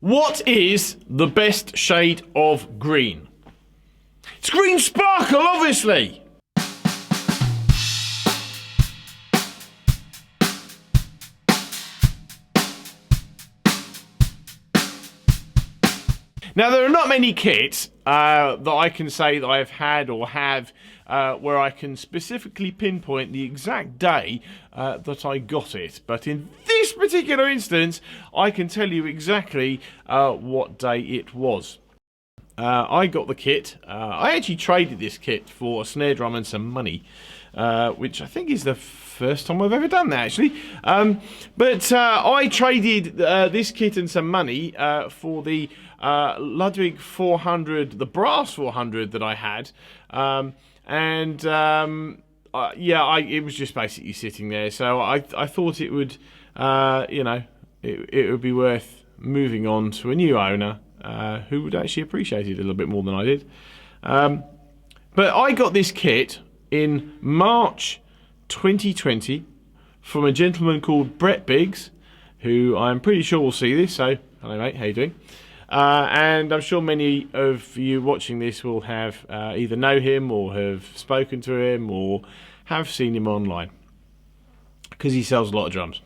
What is the best shade of green? It's green sparkle, obviously! Now, there are not many kits that I can say that I've had or have where I can specifically pinpoint the exact day that I got it. But in this particular instance, I can tell you exactly what day it was. I got the kit. I actually traded this kit for a snare drum and some money, which I think is the first time I've ever done that, actually. But I traded this kit and some money for the Ludwig 400, the brass 400 that I had, yeah, it was just basically sitting there. So I thought it would, you know, it would be worth moving on to a new owner who would actually appreciate it a little bit more than I did. But I got this kit in March 2020 from a gentleman called Brett Biggs, who I'm pretty sure will see this. So, hello mate, how you doing? And I'm sure many of you watching this will have either know him or have spoken to him or have seen him online, because he sells a lot of drums.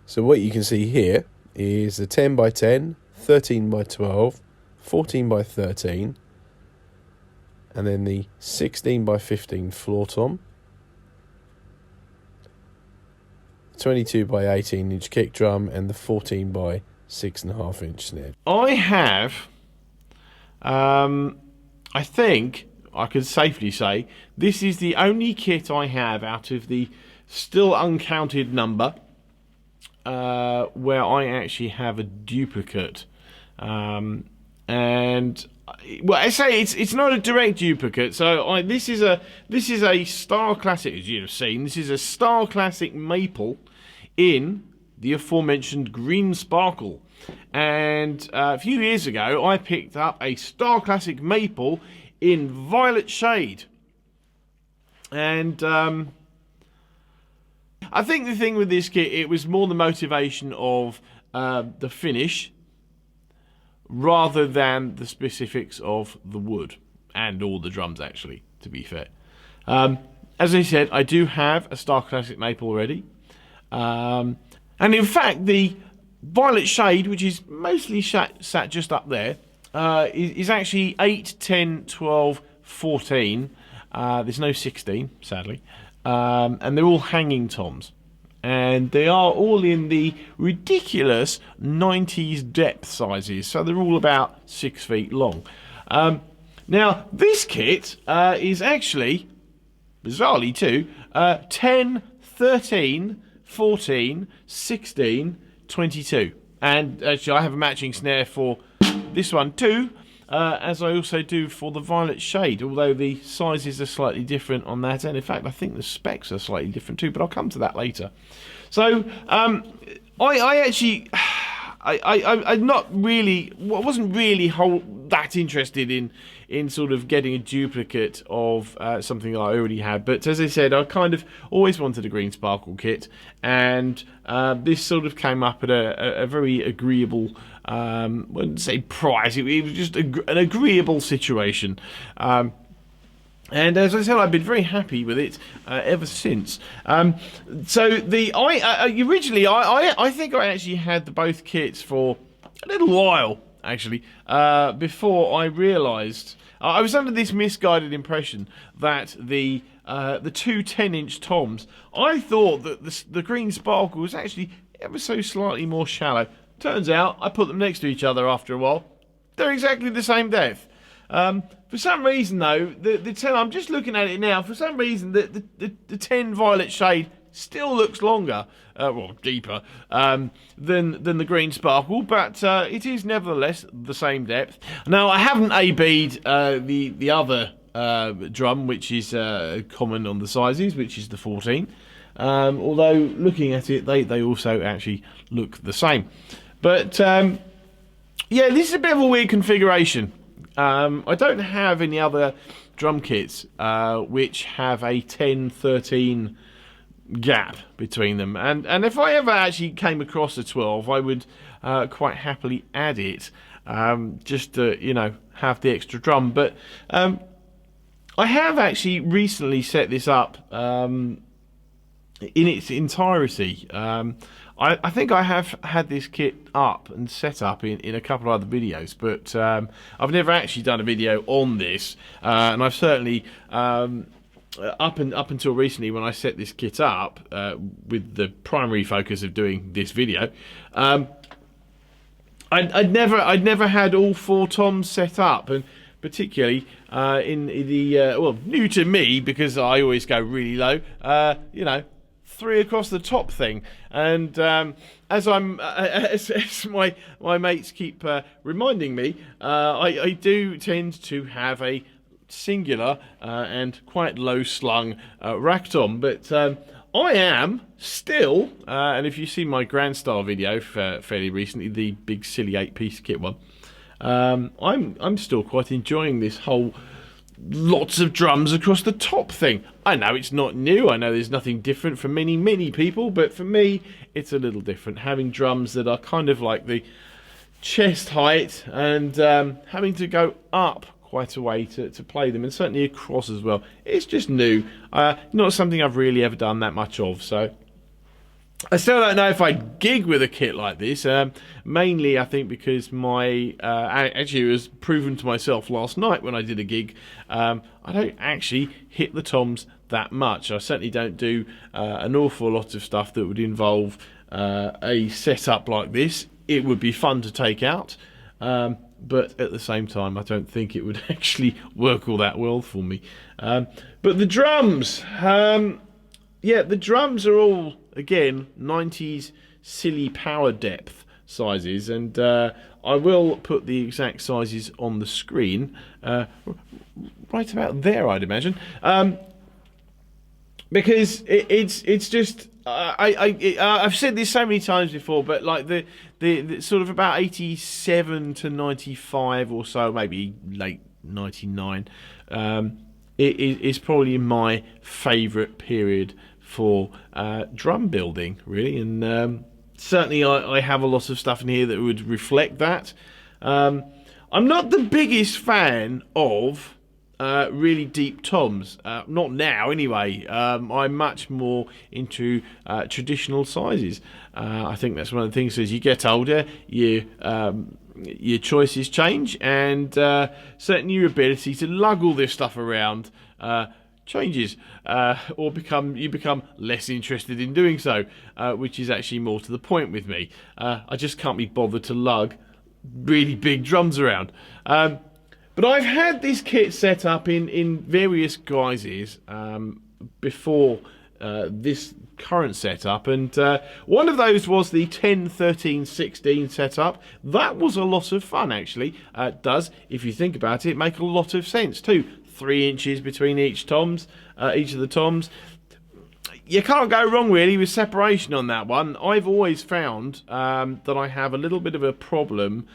So what you can see here is the 10 by 10, 13 by 12, 14 by 13, and then the 16 by 15 floor tom, 22 by 18 inch kick drum, and the 14 by 6.5 inch snare. I have, I think I could safely say, this is the only kit I have out of the still uncounted number where I actually have a duplicate. And well, I say it's not a direct duplicate. So this is a Starclassic, as you've seen. This is a Starclassic maple in the aforementioned green sparkle. And a few years ago, I picked up a Starclassic maple in violet shade. And I think the thing with this kit, it was more the motivation of the finish rather than the specifics of the wood and all the drums, actually, to be fair. As I said, I do have a Starclassic maple already. And in fact, the violet shade, which is mostly sat just up there, is actually 8, 10, 12, 14. There's no 16, sadly. And they're all hanging toms. And they are all in the ridiculous 90s depth sizes. So they're all about 6 feet long. Now, this kit is actually, bizarrely too, 10, 13, 14, 16, 22. And actually, I have a matching snare for this one too, as I also do for the violet shade, although the sizes are slightly different on that. And in fact, I think the specs are slightly different too, but I'll come to that later. So, I actually, I'm not really, I wasn't really that interested in sort of getting a duplicate of something that I already had. But as I said, I kind of always wanted a green sparkle kit, and this sort of came up at a very agreeable, I wouldn't say price, it was just an agreeable situation. And as I said, I've been very happy with it ever since. So originally I think I actually had both kits for a little while, actually, before I realised I was under this misguided impression that the two 10-inch toms, I thought that the green sparkle was actually ever so slightly more shallow. Turns out I put them next to each other after a while. They're exactly the same depth. For some reason, though, the 10, I'm just looking at it now, for some reason, the 10 violet shade still looks longer, well, deeper, than the green sparkle, but it is nevertheless the same depth. Now, I haven't AB'd the other drum, which is common on the sizes, which is the 14, although looking at it, they also actually look the same. But, yeah, this is a bit of a weird configuration. I don't have any other drum kits which have a 10, 13, gap between them, and if I ever actually came across a 12, I would quite happily add it, just to have the extra drum. But I have actually recently set this up in its entirety. I think I have had this kit up and set up in a couple of other videos, but I've never actually done a video on this, and I've certainly up until recently, when I set this kit up with the primary focus of doing this video, I'd never had all 4 toms set up, and particularly in the new to me, because I always go really low, 3 across the top thing. And as my mates keep reminding me, I do tend to have a singular and quite low slung rack tom, but I am still, and if you see my grand style video fairly recently, the big silly 8-piece kit one, I'm still quite enjoying this whole lots of drums across the top thing. I know it's not new, I know there's nothing different for many people, but for me it's a little different, having drums that are kind of like the chest height, and having to go up quite a way to play them, and certainly across as well. It's just new, not something I've really ever done that much of, so I still don't know if I'd gig with a kit like this, mainly I think because actually it was proven to myself last night when I did a gig, I don't actually hit the toms that much. I certainly don't do an awful lot of stuff that would involve a setup like this. It would be fun to take out, but at the same time I don't think it would actually work all that well for me. But the drums, yeah, the drums are all, again, 90s silly power depth sizes, and I will put the exact sizes on the screen, right about there, I'd imagine, because it's just I've said this so many times before, but like the sort of about 87 to 95 or so, maybe late 99, it is probably my favourite period for drum building, really, and certainly I have a lot of stuff in here that would reflect that. I'm not the biggest fan of really deep toms, not now anyway. I'm much more into traditional sizes. I think that's one of the things, as you get older, your choices change, and certainly your ability to lug all this stuff around changes, or you become less interested in doing so, which is actually more to the point with me. I just can't be bothered to lug really big drums around. But I've had this kit set up in various guises before this current setup, and one of those was the 10, 13, 16 setup. That was a lot of fun, actually. It does, if you think about it, make a lot of sense too. 3 inches between each of the toms. You can't go wrong really with separation on that one. I've always found that I have a little bit of a problem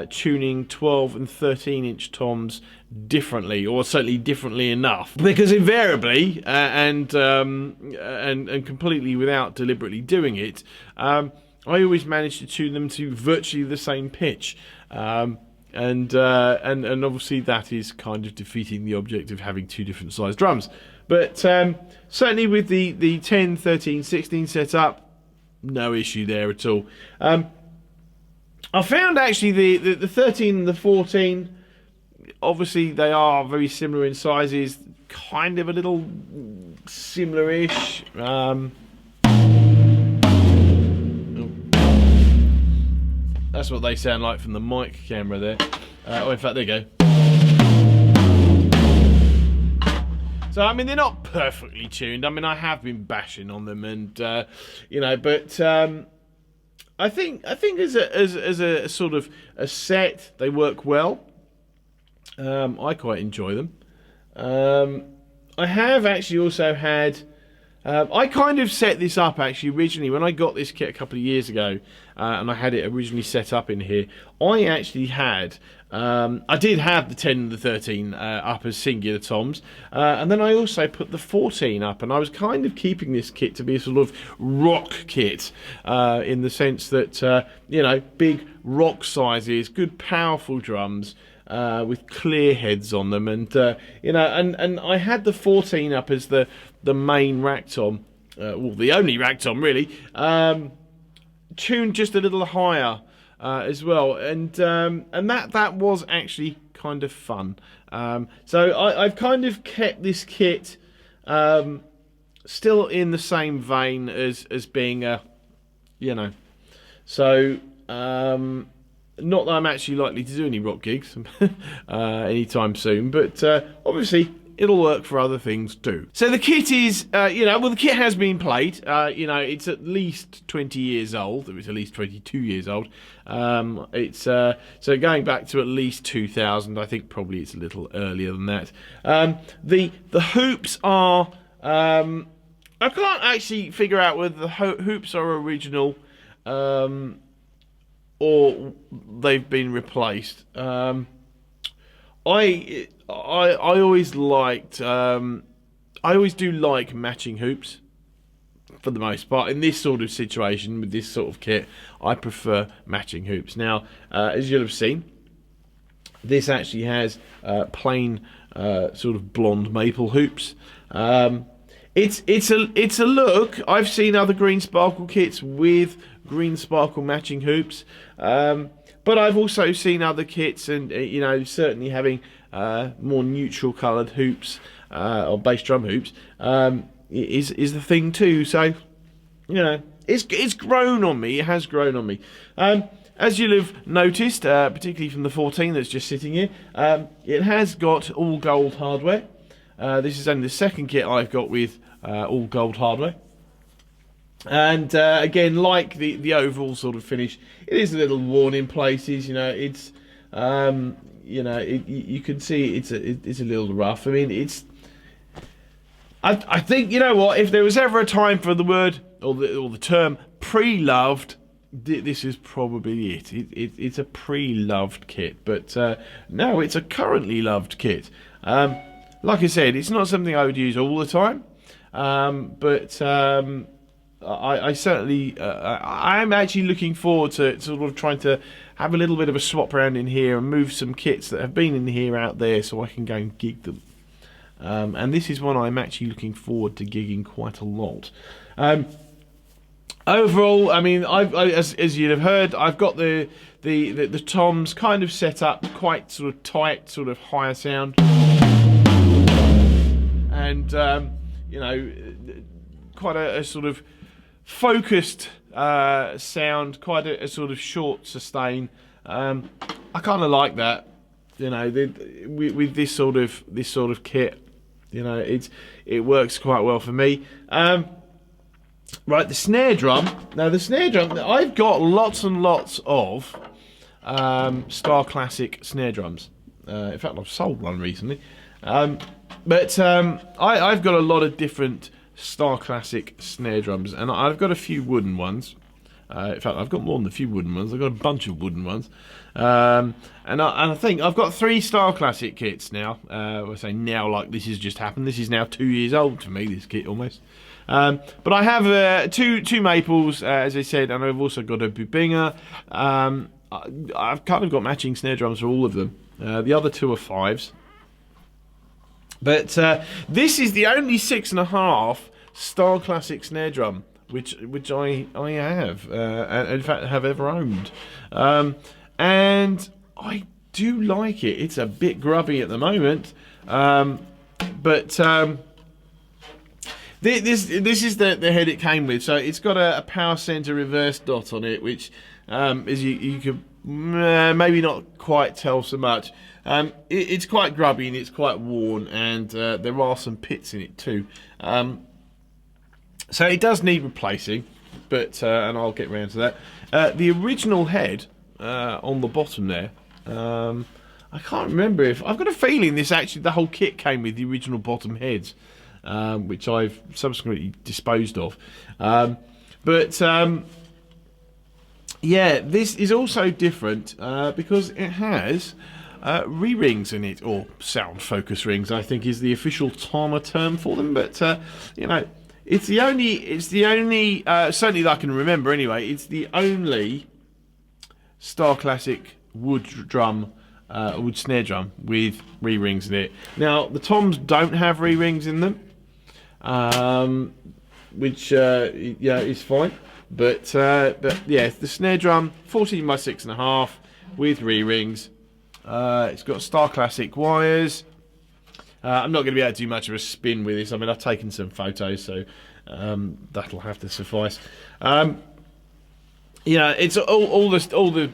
tuning 12 and 13 inch toms differently, or certainly differently enough, because invariably and completely without deliberately doing it, I always manage to tune them to virtually the same pitch. And obviously that is kind of defeating the object of having 2 different sized drums. But certainly with the 10, 13, 16 setup, no issue there at all. I found actually the 13 and the 14, obviously they are very similar in sizes, kind of a little similar-ish. That's what they sound like from the mic camera there. Oh, in fact, there you go. So, I mean, they're not perfectly tuned. I mean, I have been bashing on them, and but I think as a sort of a set, they work well. I quite enjoy them. I have actually also had. I kind of set this up actually originally when I got this kit a couple of years ago, and I had it originally set up in here. I actually had I did have the 10 and the 13 up as singular toms, and then I also put the 14 up, and I was kind of keeping this kit to be a sort of rock kit, in the sense that, big rock sizes, good powerful drums, with clear heads on them, and and I had the 14 up as the main rack tom, the only rack tom really, tuned just a little higher as well, and that was actually kind of fun. So I've kind of kept this kit still in the same vein as being a, so. Not that I'm actually likely to do any rock gigs anytime soon, but obviously it'll work for other things too. So the kit is, the kit has been played. It's at least 20 years old. It was at least 22 years old. It's so going back to at least 2000. I think probably it's a little earlier than that. The hoops are. I can't actually figure out whether the hoops are original. Or they've been replaced. I always liked. I always do like matching hoops, for the most part. In this sort of situation with this sort of kit, I prefer matching hoops. Now, as you'll have seen, this actually has plain sort of blonde maple hoops. It's a look. I've seen other green sparkle kits with green sparkle matching hoops, but I've also seen other kits, and certainly having more neutral coloured hoops or bass drum hoops is the thing too. So it's grown on me. It has grown on me. As you'll have noticed, particularly from the 14 that's just sitting here, it has got all gold hardware. This is only the second kit I've got with all gold hardware. And again, like the overall sort of finish, it is a little worn in places. It's you can see it's a little rough. I mean, I think, if there was ever a time for the word or the term pre-loved, this is probably it. It's a pre-loved kit, but no, it's a currently loved kit. Like I said, it's not something I would use all the time, but I certainly I'm actually looking forward to sort of trying to have a little bit of a swap around in here and move some kits that have been in here out there so I can go and gig them. And this is one I'm actually looking forward to gigging quite a lot. Overall, I mean, as you'd have heard, I've got the toms kind of set up quite sort of tight, sort of higher sound, and quite a sort of focused sound, quite a sort of short sustain. I kind of like that, with this sort of kit. It works quite well for me. Right, the snare drum. Now the snare drum, I've got lots and lots of Starclassic snare drums. In fact, I've sold one recently. But I've got a lot of different Starclassic snare drums, and I've got a few wooden ones. In fact, I've got more than a few wooden ones. I've got a bunch of wooden ones. And I think I've got 3 Starclassic kits now. I say now like this has just happened. This is now 2 years old to me, this kit almost. But I have two maples, as I said, and I've also got a Bubinger. I've kind of got matching snare drums for all of them. The other 2 are 5s. But this is the only 6.5 Starclassic snare drum which I have, and in fact have ever owned. And I do like it. It's a bit grubby at the moment, but this is the head it came with. So it's got a power center reverse dot on it, which as you could maybe not quite tell so much. It's quite grubby and it's quite worn, and there are some pits in it too. So it does need replacing, but and I'll get round to that. The original head on the bottom there, I can't remember if I've got a feeling the whole kit came with the original bottom heads, which I've subsequently disposed of. Yeah, this is also different because it has re-rings in it, or sound focus rings, I think is the official Tama term for them. But you know, it's the only certainly that I can remember anyway. It's the only Starclassic wood snare drum with re-rings in it. Now the toms don't have re-rings in them, which yeah, is fine. But yeah, the snare drum 14 by 6.5 with re-rings. It's got Starclassic wires. I'm not going to be able to do much of a spin with this. I mean, I've taken some photos, so that'll have to suffice. You know, it's all the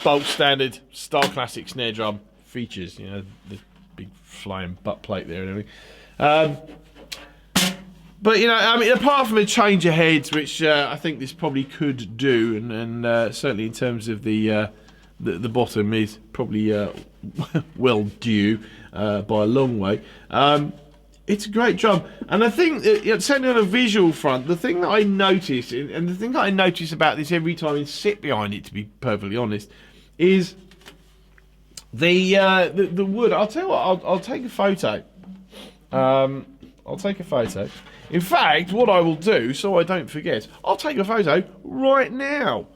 bulk standard Starclassic snare drum features. You know, the big flying butt plate there and everything. But you know, I mean, apart from a change of heads, which I think this probably could do, and certainly in terms of the bottom is probably well due by a long way. It's a great drum, and I think that, certainly on a visual front, the thing that I notice, and the thing that I notice about this every time I sit behind it, to be perfectly honest, is the wood. I'll tell you what, I'll take a photo. I'll take a photo. In fact, what I will do, so I don't forget, I'll take a photo right now,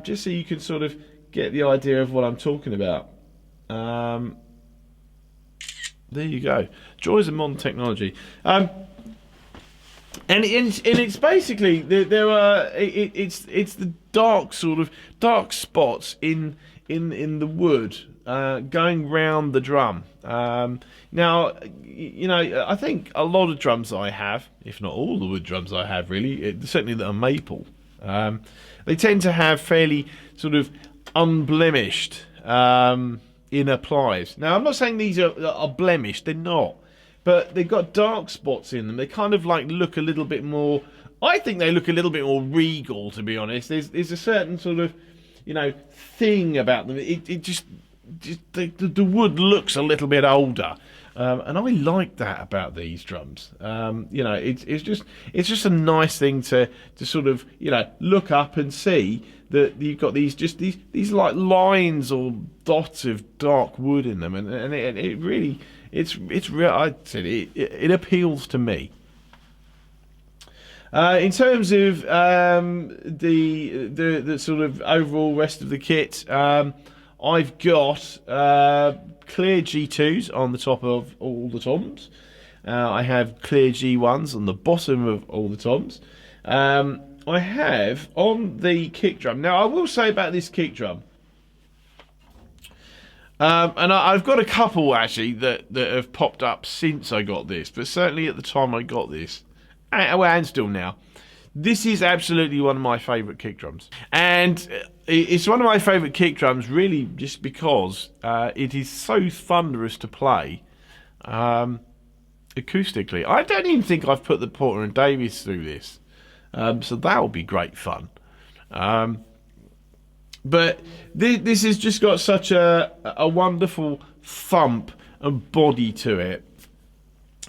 just so you can sort of get the idea of what I'm talking about. There you go. Joys of modern technology. And it's basically it's the dark spots in the wood going round the drum. Now, you know, I think a lot of drums I have, if not all the wood drums I have, really, certainly that are maple, they tend to have fairly sort of unblemished inner plies. Now, I'm not saying these are blemished, they're not, but they've got dark spots in them. They kind of like look a little bit more, I think they look a little bit more regal, to be honest. There's a certain sort of, you know, thing about them. It just the wood looks a little bit older, and I like that about these drums. You know, it's just a nice thing to sort of, you know, look up and see that you've got these like lines or dots of dark wood in them, and it really it's real. I'd say it appeals to me. In terms of the sort of overall rest of the kit, I've got clear G2s on the top of all the toms. I have clear G1s on the bottom of all the toms. I have on the kick drum. Now, I will say about this kick drum, and I've got a couple actually that have popped up since I got this, but certainly at the time I got this, and still now, this is absolutely one of my favourite kick drums. And it's one of my favourite kick drums really just because it is so thunderous to play acoustically. I don't even think I've put the Porter and Davies through this. So that will be great fun. But this has just got such a wonderful thump and body to it,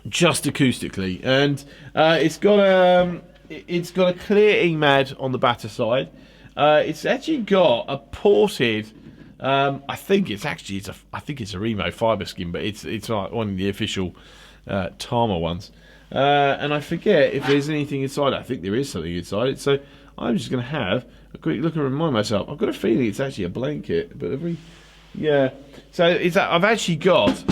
just acoustically, and it's got a clear EMAD on the batter side. It's actually got a ported. I think it's a Remo fibre skin, but it's like one of the official Tama ones. And I forget if there's anything inside. I think there is something inside it, so I'm just going to have a quick look and remind myself. I've got a feeling it's actually a blanket, but yeah. So I've actually got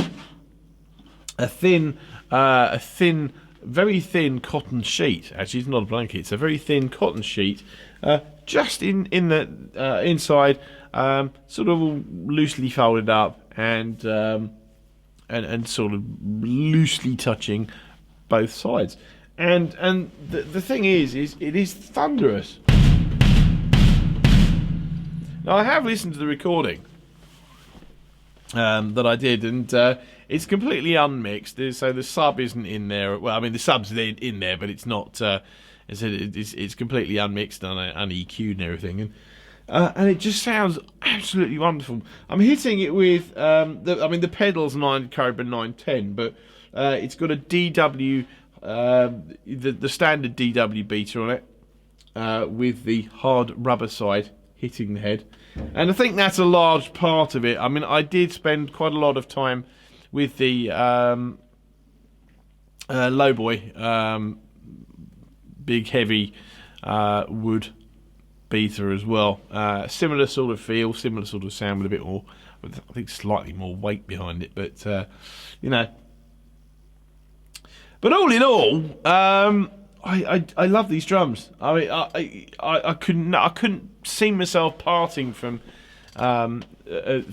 a thin, very thin cotton sheet. Actually, it's not a blanket; it's a very thin cotton sheet, just in the inside, sort of loosely folded up and sort of loosely touching both sides, and the thing is it is thunderous. Now, I have listened to the recording that I did, and it's completely unmixed. So the sub isn't in there. Well, I mean, the sub's in there, but it's not. It's completely unmixed and un-EQ'd and everything, and it just sounds absolutely wonderful. I'm hitting it with the pedal's 9 Cobra 910, but it's got a DW, the standard DW beater on it, with the hard rubber side hitting the head. And I think that's a large part of it. I mean, I did spend quite a lot of time with the Lowboy, big heavy wood beater as well. Similar sort of feel, similar sort of sound with a bit more, I think slightly more weight behind it. But, you know. But all in all, I love these drums. I mean, I couldn't see myself parting from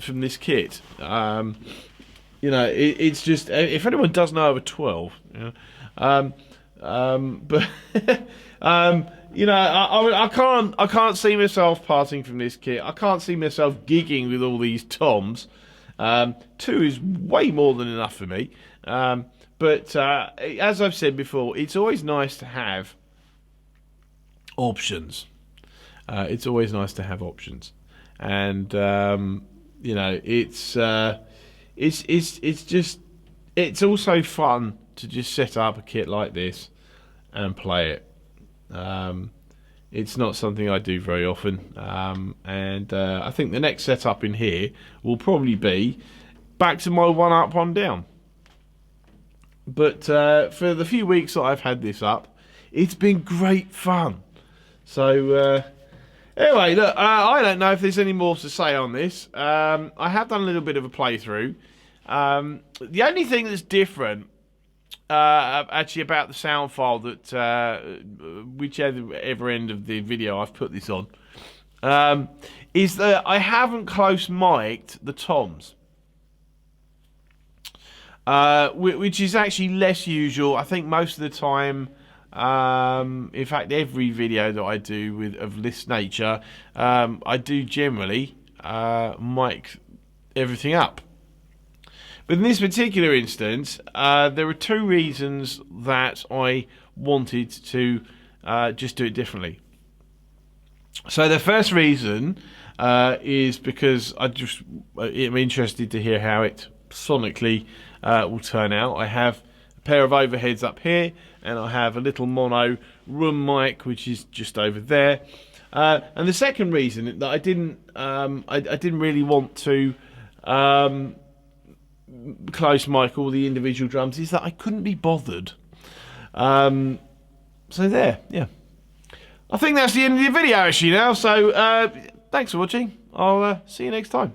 this kit. You know, it's just, if anyone does know over 12, you know, but you know, I can't see myself parting from this kit. I can't see myself gigging with all these toms. 2 is way more than enough for me. But as I've said before, it's always nice to have options. It's always nice to have options, and you know, it's also fun to just set up a kit like this and play it. It's not something I do very often, and I think the next setup in here will probably be back to my 1 up, 1 down. But for the few weeks that I've had this up, it's been great fun. So anyway, look, I don't know if there's any more to say on this. I have done a little bit of a playthrough. The only thing that's different, actually, about the sound file that whichever end of the video I've put this on, is that I haven't close mic'd the toms. Which is actually less usual. I think most of the time, in fact, every video that I do of this nature, I do generally mic everything up. But in this particular instance, there are 2 reasons that I wanted to just do it differently. So the first reason is because I'm interested to hear how it sonically will turn out. I have a pair of overheads up here, and I have a little mono room mic which is just over there. And the second reason that I didn't really want to close mic all the individual drums is that I couldn't be bothered. So there, yeah. I think that's the end of the video actually now. So thanks for watching. I'll see you next time.